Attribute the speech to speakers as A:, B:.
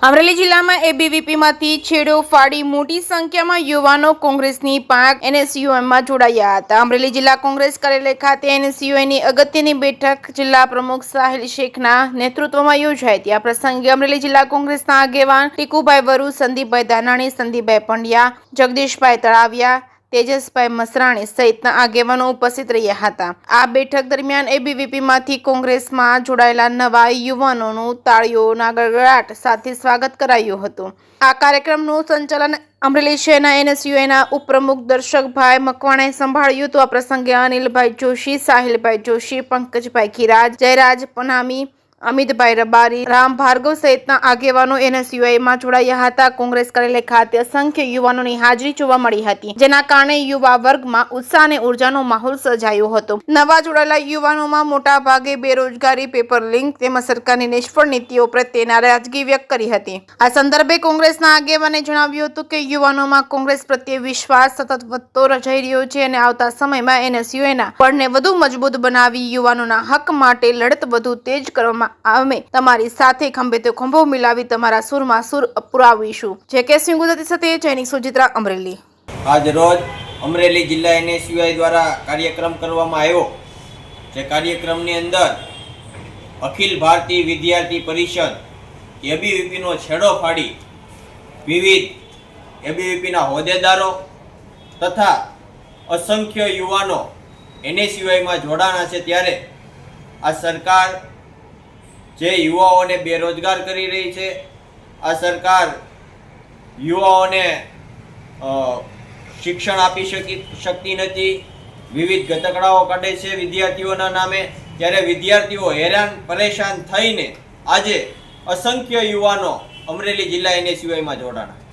A: અમરેલી જિલ્લામાં એબીવીપીમાંથી છેડો ફાડી મોટી સંખ્યામાં યુવાનો કોંગ્રેસની પાંખ એનએસયુઆઈમાં જોડાયા હતા. અમરેલી જિલ્લા કોંગ્રેસ કાર્યાલય ખાતે એનએસયુઆઈની અગત્યની બેઠક જિલ્લા પ્રમુખ સાહિલ શેખના નેતૃત્વમાં યોજાઈ હતી. આ પ્રસંગે અમરેલી જિલ્લા કોંગ્રેસના આગેવાન ટીકુભાઈ વરુ, સંદીપભાઈ ધાનાણી, સંદીપભાઈ પંડ્યા, જગદીશભાઈ તળાવિયા, તેજસભાઈ મસરાણી સહિતના આગેવાનો ઉપસ્થિત રહ્યા હતા. આ બેઠક દરમિયાન એબીવીપીમાંથી કોંગ્રેસમાં જોડાયેલા નવા યુવાનોનું તાળીઓના ગડગડાટ સાથે સ્વાગત કરાયું હતું. આ કાર્યક્રમનું સંચાલન અમરેલી શહેરના એનએસયુઆઈના ઉપપ્રમુખ દર્શકભાઈ મકવાણાએ સંભાળ્યું હતું. આ પ્રસંગે અનિલભાઈ જોશી, સાહિલભાઈ જોશી, પંકજભાઈ ખીરાજ, જયરાજ પનામી, અમિતભાઈ રબારી, રામ ભાર્ગવ સહિતના આગેવાનો એનએસયુઆઈમાં જોડાયા હતા. કોંગ્રેસ કાર્યાલય ખાતે અસંખ્ય યુવાનોની હાજરી જોવા મળી હતી, જેના કારણે યુવા વર્ગમાં ઉત્સાહ અને ઉર્જાનો માહોલ સર્જાયો હતો. નવા જોડાયેલા યુવાનોમાં મોટા ભાગે બેરોજગારી, પેપર લીક તેમજ સરકારની નિષ્ફળ નીતિઓ પ્રત્યે નારાજગી વ્યક્ત કરી હતી. આ સંદર્ભે કોંગ્રેસના આગેવાને જણાવ્યું હતું કે યુવાનોમાં કોંગ્રેસ પ્રત્યે વિશ્વાસ સતત વધતો જઈ રહ્યો છે અને આવતા સમયમાં એનએસયુઆઈના બળને વધુ મજબૂત બનાવી યુવાનોના હક માટે લડત વધુ તેજ કરવામાં અમે તમારી સાથે ખંભે તો ખંભો મિલાવી તમારા સુરમાં સુર પુરાવીશું. જે.કે. સિંહ ગુજરાતી સાથે જૈનિક સુજિત્રા, અમરેલી.
B: આજ રોજ અમરેલી જિલ્લા એનએસયુઆઈ દ્વારા કાર્યક્રમ કરવામાં આવ્યો. જે કાર્યક્રમની અંદર અખિલ ભારતીય વિદ્યાર્થી પરિષદ એબીવીપીનો છેડો ફાડી વિવિધ એબીવીપીના હોદ્દેદારો તથા અસંખ્ય યુવાનો એનએસયુઆઈમાં જોડાણા છે. ત્યારે આ સરકાર જે યુવાઓને બેરોજગાર કરી રહી છે, આ સરકાર યુવાઓને શિક્ષણ આપી શકતી નથી, વિવિધ ગતકડાઓ કાઢે છે વિદ્યાર્થીઓના નામે. ત્યારે વિદ્યાર્થીઓ હેરાન પરેશાન થઈને આજે અસંખ્ય યુવાનો અમરેલી જિલ્લા એનએસયુઆઈમાં જોડાણા.